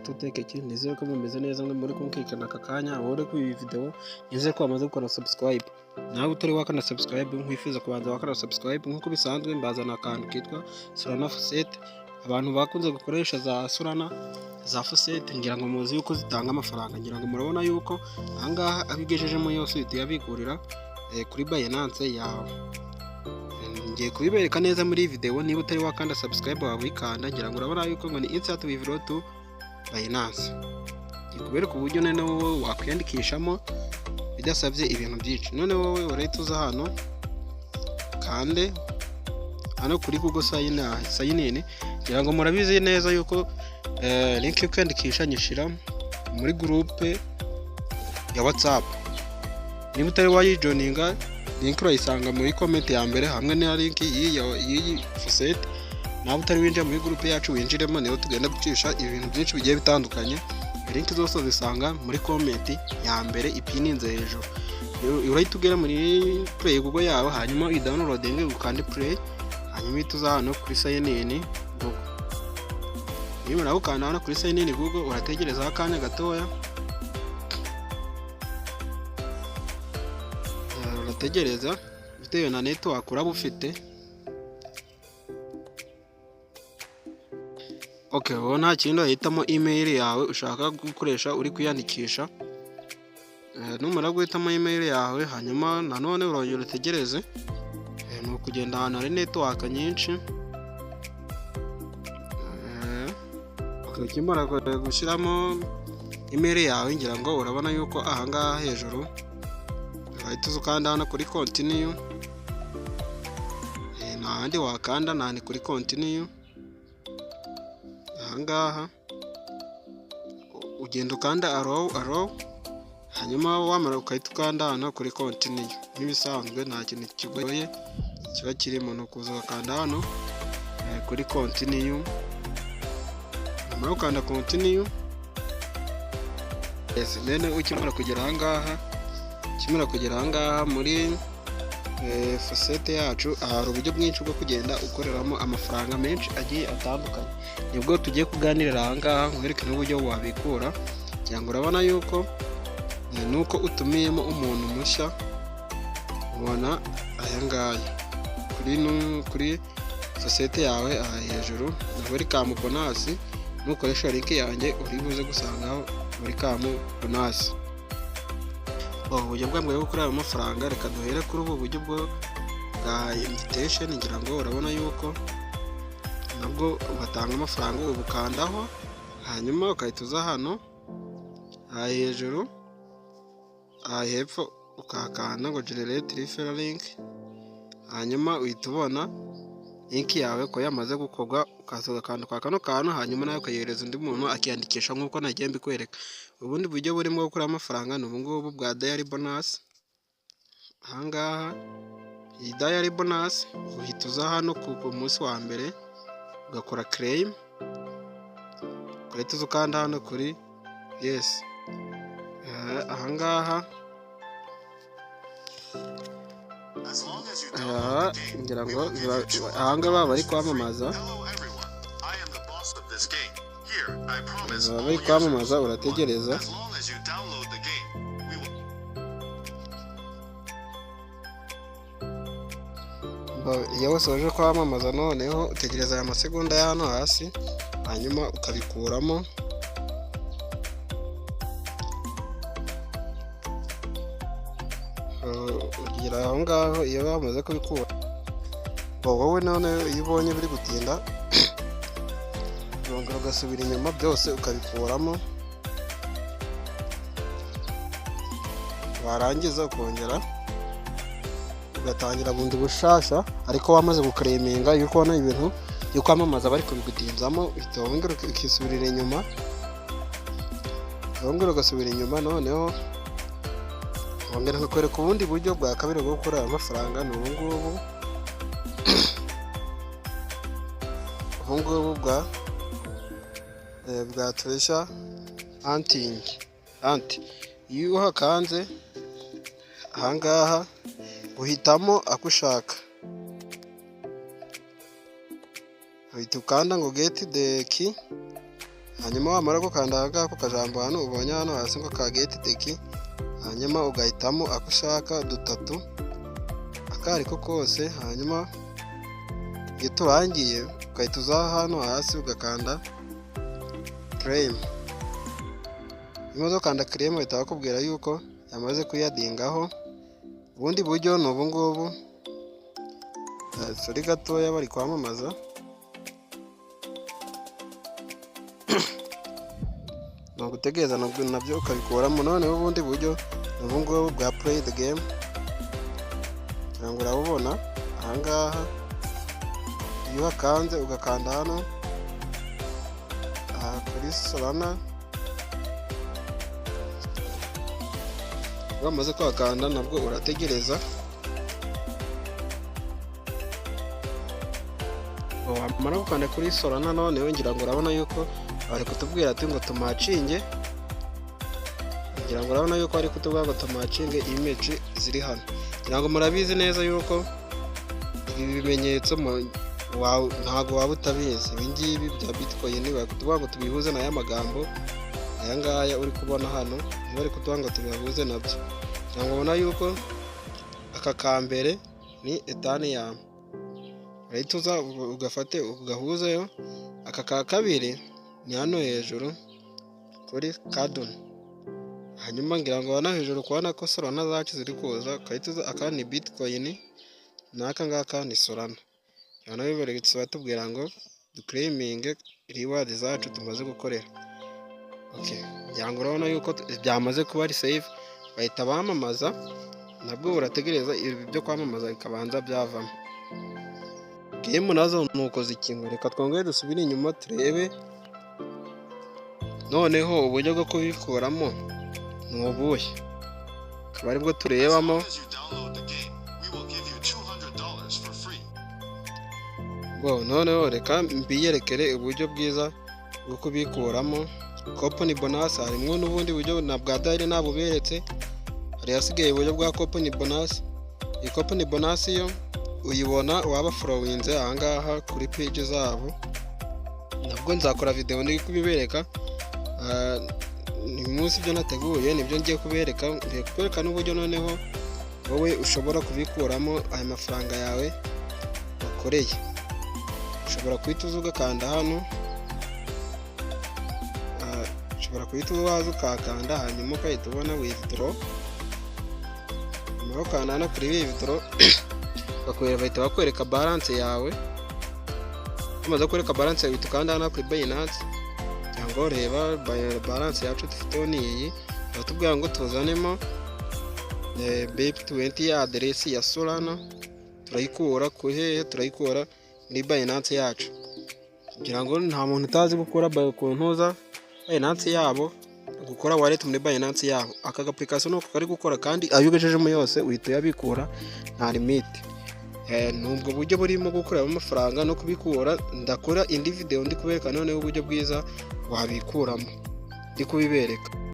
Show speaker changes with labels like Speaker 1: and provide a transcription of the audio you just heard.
Speaker 1: tutekeke nizere ko mumeze neza mwe muri kumvikana aka kanya abore ku iyi video nizere ko wamaze gukora subscribe nawe utari wakana subscribe nkwifuza kubanza wakana subscribe nkuko bisanzwe mbazana akantu kitwa Solana Faucet abantu bakunze gukoresha za Solana za Faucet ngira ngo muzi yuko zitanga amafaranga ngira ngo murabona yuko ahangaha abigejejemo yose uhita yabigurira kuri Binance yawe. Ngiye kubibereka neza muri video niba utari wakanda subscribe wabikanda ngira ngo urabona yuko ngo ni instant withdraw to Binance. Kubereka uburyo none wowe wakwiyandikishamo bidasabye ibintu byinshi. None wowe urahita uza hano kande hano kuri Google sign in ngira ngo murabizi neza yuko link yo kwiyandikisha nyishira muri groupe ya WhatsApp. Niba utari wayijoininga link urayisanga muri comment ya mbere hamwe na link iyi Faucet. Nawe utari winjira muri groupe yacu winjiremo niho tugenda ducisha ibintu byinshi bigiye bitandukanye. Link zose zisanga muri comment ya mbere ipininze hejuru. Urahita ugera muri Play Google yawe hanyuma i-downloading ukande Play hanyuma ituza hano kuri sign in Google. Niba urakanda hano kuri sign in Google urategereza akanya gatoya. Urategereza bitewe na network uraba ufite. Okay, wowe nta kindi uhitamo email yawe ushaka gukoresha uri kwiyandikisha. Numara guhitamo email yawe hanyuma nanone urongera utegereze. Ni ukugenda ahantu hari network nyinshi. Ukimara gushyiramo email yawe ngira ngo urabona yuko ahangaha hejuru urahita ukanda hano kuri continue. N'ahandi wakanda nani kuri continue. Ahangaha ugenda ukanda allow hanyuma wamara ukahita ukanda hano kuri continue. Nk'ibisanzwe nta kintu kigoye kiba kirimo no kuza ukanda hano kuri continue. Nyuma ukanda continue nene ukimara kugera ahangaha muri Faucet yacu hari uburyo bwinshi bwo kugenda ukoreramo amafaranga menshi agiye atandukanye. Nibwo tugiye kuganirira ahangaha nkwereke n'uburyo wabikura cyangwa urabona yuko nuko utumiyemo umuntu mushya ubona ayangaya kuri Faucet yawe aha hejuru na welcome bonus. Nukoresha link yanjye uri buze gusangaho welcome bonus. Uburyo bwo gukorera amafaranga reka duhere kuri ubu buryo bwo bwa invitation ngira ngo urabona yuko nabwo batanga amafaranga ubukandaho hanyuma ukahita uza hano hejuru hepfo ukakanda ngo generate referral link hanyuma uhita ubona link yawe ko yamaze gukorwa ukaza ugakanda kwa kano kantu hanyuma nawe ukayohereza undi muntu akiyandikisha nk'uko nagiye mbikwereka. Ubundi buryo burimo gukora amafaranga ni ubungubu bwa daily bonus. Ahangaha iyi daily bonus uhita uza hano ku munsi wa mbere ugakora claim ugahita ukanda hano kuri yes. Ahangaha ngira ngo ahangaha bari kwamamaza urategereza. Iyo wasoje kwamamaza noneho utegereza aya masegonda ya hano hasi hanyuma ukabikuramo. Ugira aho ngaho iyo bamaze kubikura wowe none iyo ubonye biri gutinda urongera ugasubira inyuma byose ukabikuramo warangiza ukongera ugatangira bundi bushasha ariko wamaze guklaminga yuko ubona ibintu yo kwamamaza bari kubigutinzamo uhita wongera ukisubirira inyuma ugasubira inyuma. Noneho wongera kukwereka ubundi buryo bwa kabiri bwo gukora amafaranga ni ubungubu bwa treasure hunting. Iyo uhakanze ahangaha uhitamo ako ushaka uhita ukanda ngo get the key hanyuma wamara gukanda aha ku kajambo hano ubonye hano hasi ngo ka get tech, hanyuma ugahitamo ako ushaka dutatu akari ko kose, hanyuma iyo turangiye ugahita uza hano hasi ugakanda claim. Umaze gukanda claim bahita bakubwira yuko yamaze kuyadingaho. Ubundi buryo ni ubu ngubu, sori gatoya bari kwamamaza. No gutegereza nabyo ukabikuramo. Noneho ubundi buryo ni ubu ngubu bwa play the game, cyangwa urabubona ahangaha. Iyo wakanze ugakanda hano kuri Solana, wamaze kwakanda nabwo urategereza. Wamara gukanda kuri Solana noneho ngira ngo urabona yuko bari kutubwira ati ngo tumacinge, ngira ngo urabona yuko bari kutubwira ngo tumacinge image ziri hano. Ngira ngo murabizi neza yuko ibi bimenyetso ntago waba utabizi. Ibi ngibi bya Bitcoin bari kutubwira ngo tubihuze n'aya magambo aya ngaya uri kubona hano, bari kutubwira ngo tubihuze nabyo. Ngira ngo ubona yuko aka kambere ni Ethereum, urahita uza ugafate ugahuzeyo. Aka ka kabiri ni hano hejuru kuri Cardano, hanyuma ngira ngo hano hejuru kubona ko Solana zacu ziri kuza, ukahita uza aka ni Bitcoin n'aka ngaka ni Solana. Hano bari batubwira ngo duclaiming reward zacu tumaze gukorera. Ngira ngo urabona yuko byamaze kuba ari save, bahita bamamaza. Nabwo urategereza ibi byo kwamamaza bikabanza byavamo. Game nazo nuko zikingo. Reka twongere dusubire inyuma turebe noneho uburyo bwo kubikuramo ni ubuhe, akaba aribwo turebamo. Noneho reka mbiyerekere uburyo bwiza bwo kubikuramo. Coupon bonus harimo n'ubundi buryo na bwa daily nabuberetse, hari hasigaye uburyo bwa coupon bonus. Iyi coupon bonus yo uyibona waba followinze ahangaha kuri page zabo. Nabwo nzakora video ndi kubibereka. Ni munsi byo nateguye nibyo ngiye kubereka. Ngiye kubereka n'uburyo noneho wowe ushobora kubikuramo aya mafaranga yawe wakoreye. Ushobora kuhita uza ugakanda hano, ushobora kuhita waza ukakanda, hanyuma ukahita ubona withdraw. Nyuma ukanda hano kuri withdraw bahita bakwereka balance yawe. Umaze kwereka balance yawe ukanda hano kuri Binance, cyangwa reba balance yacu dufite ni iyi. Batubwira ngo tuzanemo BIP20 ya address ya Solana. Turayikura kuri turayikura muri Binance yacu. Kugira ngo nta muntu utazi gukora ku ntuza Binance yabo, gukora wallet muri Binance yabo. Aka application nuko kari gukora, kandi ayo ugejejemo yose uhita yabikura nta limit. Nubwo buryo burimo gukuramo amafaranga no kubikura. Ndakora indi video ndi kubereka noneho uburyo bwiza wabikuramo ndi kubibereka.